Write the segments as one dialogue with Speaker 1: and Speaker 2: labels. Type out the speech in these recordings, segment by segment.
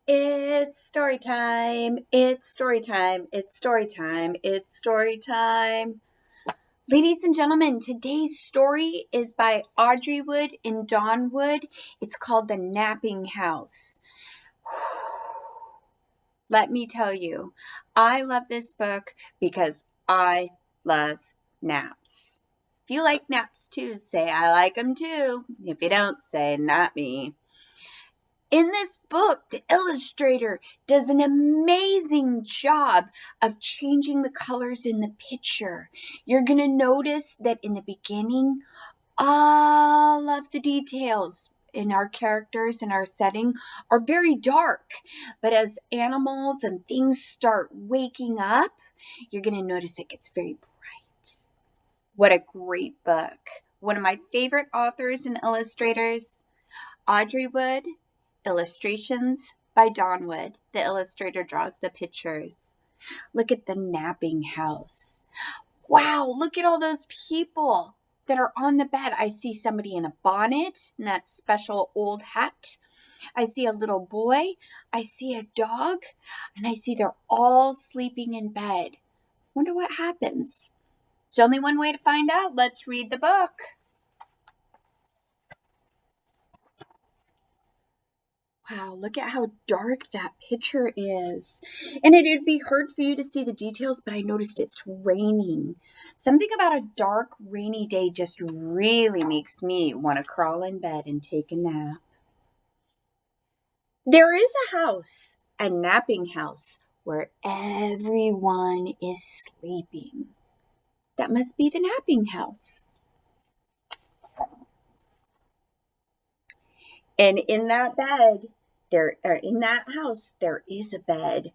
Speaker 1: It's story time. It's story time. It's story time. It's story time. Ladies and gentlemen, today's story is by Audrey Wood and Dawn Wood. It's called The Napping House. Let me tell you, I love this book because I love naps. If you like naps too, say I like them too. If you don't, say not me. In this book, the illustrator does an amazing job of changing the colors in the picture. You're going to notice that in the beginning, all of the details in our characters and our setting are very dark. But as animals and things start waking up, you're going to notice it gets very bright. What a great book. One of my favorite authors and illustrators, Audrey Wood. Illustrations by Dawn Wood. The illustrator draws the pictures. Look at the napping house. Wow, look at all those people that are on the bed. I see somebody in a bonnet and that special old hat. I see a little boy. I see a dog. And I see they're all sleeping in bed. Wonder what happens. There's only one way to find out. Let's read the book. Wow, look at how dark that picture is. And it would be hard for you to see the details, but I noticed it's raining. Something about a dark, rainy day just really makes me want to crawl in bed and take a nap. There is a house, a napping house, where everyone is sleeping. That must be the napping house. And in that bed, in that house, there is a bed,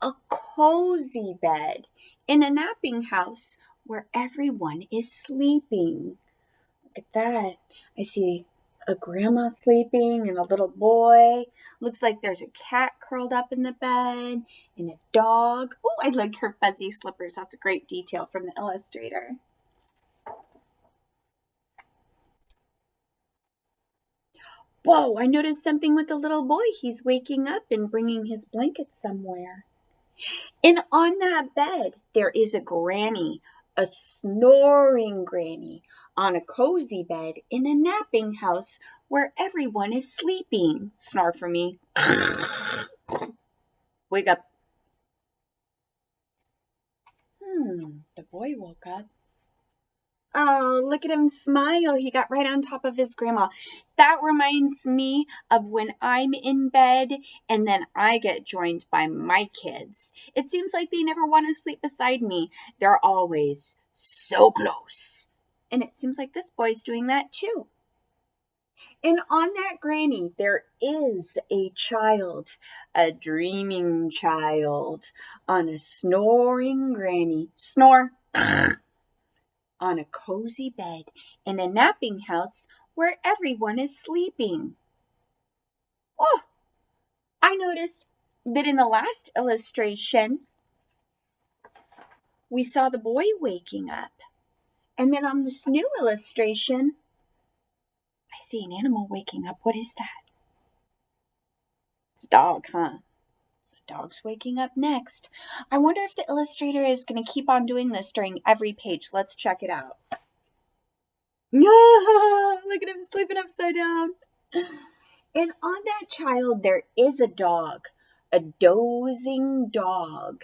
Speaker 1: a cozy bed in a napping house where everyone is sleeping. Look at that. I see a grandma sleeping and a little boy. Looks like there's a cat curled up in the bed and a dog. Oh, I like her fuzzy slippers. That's a great detail from the illustrator. Whoa, I noticed something with the little boy. He's waking up and bringing his blanket somewhere. And on that bed, there is a granny, a snoring granny, on a cozy bed in a napping house where everyone is sleeping. Snore for me. Wake up. The boy woke up. Oh, look at him smile. He got right on top of his grandma. That reminds me of when I'm in bed and then I get joined by my kids. It seems like they never want to sleep beside me. They're always so close. And it seems like this boy's doing that too. And on that granny, there is a child, a dreaming child, on a snoring granny. Snore. On a cozy bed in a napping house where everyone is sleeping. Oh, I noticed that in the last illustration, we saw the boy waking up. And then on this new illustration, I see an animal waking up. What is that? It's a dog, huh? So dog's waking up next. I wonder if the illustrator is going to keep on doing this during every page. Let's check it out. Look at him sleeping upside down. And on that child, there is a dog, a dozing dog.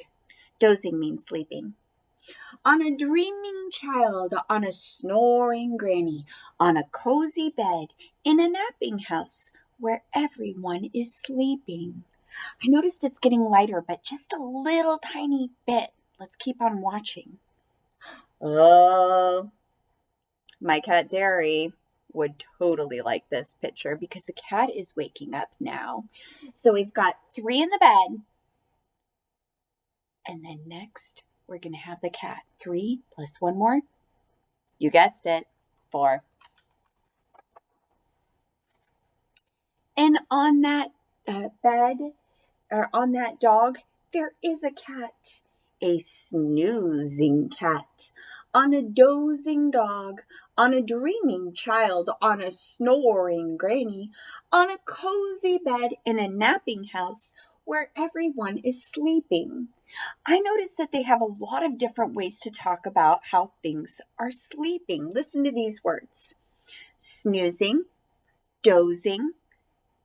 Speaker 1: Dozing means sleeping. On a dreaming child, on a snoring granny, on a cozy bed, in a napping house where everyone is sleeping. I noticed it's getting lighter, but just a little tiny bit. Let's keep on watching. Oh, my cat Derry would totally like this picture because the cat is waking up now. So we've got 3 in the bed. And then next, we're going to have the cat. 3 plus 1 more. You guessed it, 4. And on that bed, or on that dog, there is a cat, a snoozing cat, on a dozing dog, on a dreaming child, on a snoring granny, on a cozy bed in a napping house where everyone is sleeping. I noticed that they have a lot of different ways to talk about how things are sleeping. Listen to these words: snoozing, dozing,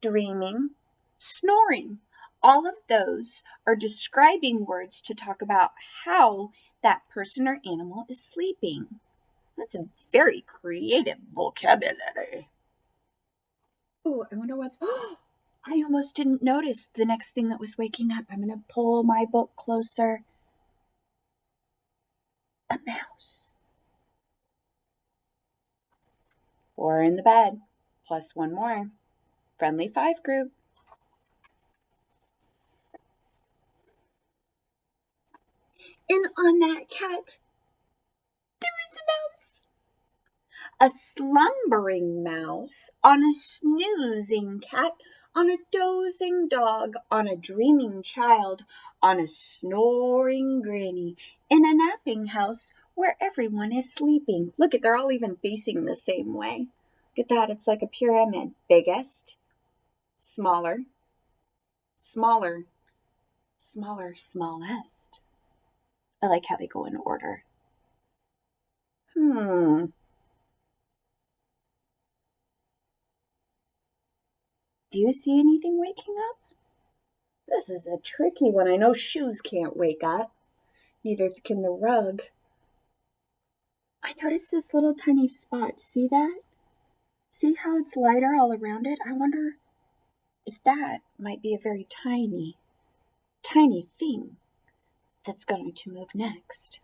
Speaker 1: dreaming, snoring. All of those are describing words to talk about how that person or animal is sleeping. That's a very creative vocabulary. Oh, I wonder what's... I almost didn't notice the next thing that was waking up. I'm going to pull my book closer. A mouse. 4 in the bed, plus 1 more. Friendly 5 group. And on that cat, there is a mouse. A slumbering mouse, on a snoozing cat, on a dozing dog, on a dreaming child, on a snoring granny, in a napping house where everyone is sleeping. Look at, they're all even facing the same way. Look at that, it's like a pyramid. Biggest, smaller, smaller, smaller, smallest. I like how they go in order. Do you see anything waking up? This is a tricky one. I know shoes can't wake up. Neither can the rug. I noticed this little tiny spot. See that? See how it's lighter all around it? I wonder if that might be a very tiny, tiny thing that's going to move next.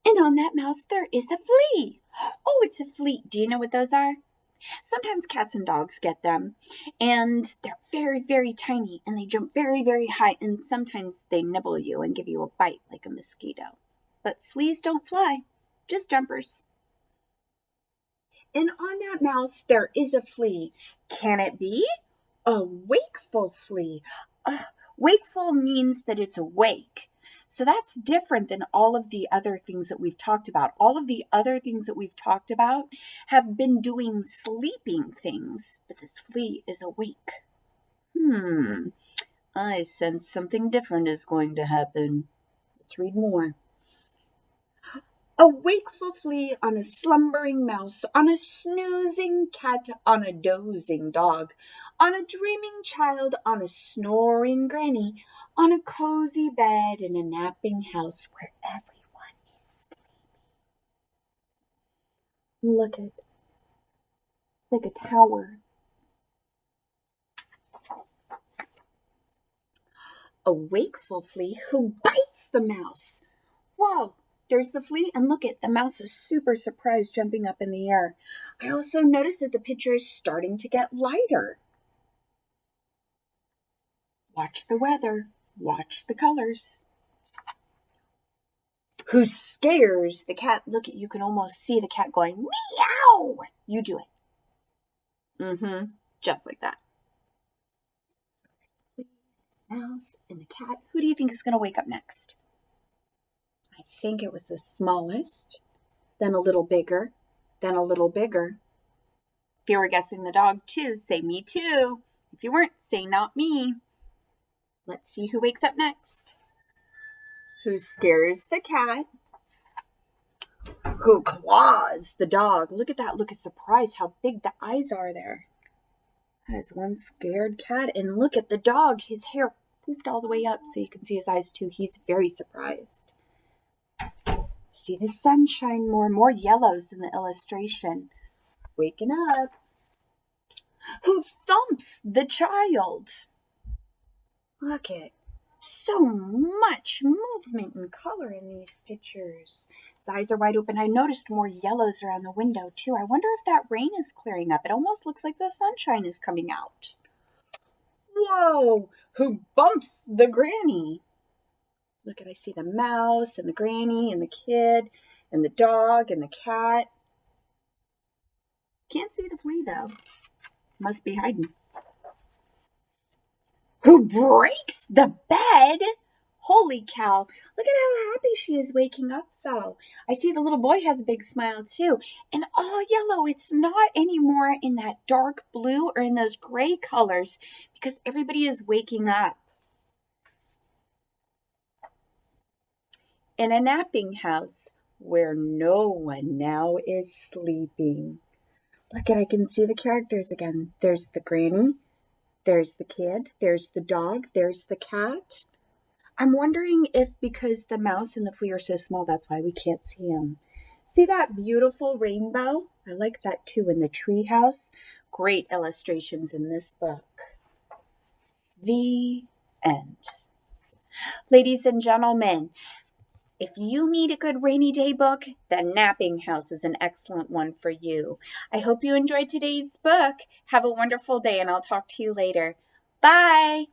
Speaker 1: And on that mouse, there is a flea. Oh, it's a flea. Do you know what those are? Sometimes cats and dogs get them, and they're very, very tiny, and they jump very, very high, and sometimes they nibble you and give you a bite like a mosquito. But fleas don't fly, just jumpers. And on that mouse, there is a flea. Can it be a wakeful flea? Wakeful means that it's awake. So that's different than all of the other things that we've talked about. All of the other things that we've talked about have been doing sleeping things, but this flea is awake. I sense something different is going to happen. Let's read more. A wakeful flea on a slumbering mouse, on a snoozing cat, on a dozing dog, on a dreaming child, on a snoring granny, on a cozy bed in a napping house where everyone is sleeping. Look at it. It's like a tower. A wakeful flea who bites the mouse. Whoa! There's the flea, and look at the mouse is super surprised jumping up in the air. I also noticed that the picture is starting to get lighter. Watch the weather. Watch the colors. Who scares the cat? Look, you can almost see the cat going, meow! You do it. Just like that. The mouse and the cat. Who do you think is going to wake up next? I think it was the smallest, then a little bigger, then a little bigger. If you were guessing the dog too, say me too. If you weren't, say not me. Let's see who wakes up next. Who scares the cat? Who claws the dog? Look at that look of surprise, how big the eyes are there. That is one scared cat. And look at the dog. His hair poofed all the way up so you can see his eyes too. He's very surprised. See the sunshine more yellows in the illustration. Waking up. Who thumps the child? Look at so much movement and color in these pictures. His eyes are wide open. I noticed more yellows around the window too. I wonder if that rain is clearing up. It almost looks like the sunshine is coming out. Whoa! Who bumps the granny? Look at, I see the mouse and the granny and the kid and the dog and the cat. Can't see the flea though. Must be hiding. Who breaks the bed? Holy cow. Look at how happy she is waking up, though. I see the little boy has a big smile, too. And all yellow. It's not anymore in that dark blue or in those gray colors because everybody is waking up. In a napping house where no one now is sleeping. Look at, I can see the characters again. There's the granny. There's the kid. There's the dog. There's the cat. I'm wondering if because the mouse and the flea are so small, that's why we can't see them. See that beautiful rainbow? I like that too in the tree house. Great illustrations in this book. The end. Ladies and gentlemen, if you need a good rainy day book, The Napping House is an excellent one for you. I hope you enjoyed today's book. Have a wonderful day, and I'll talk to you later. Bye!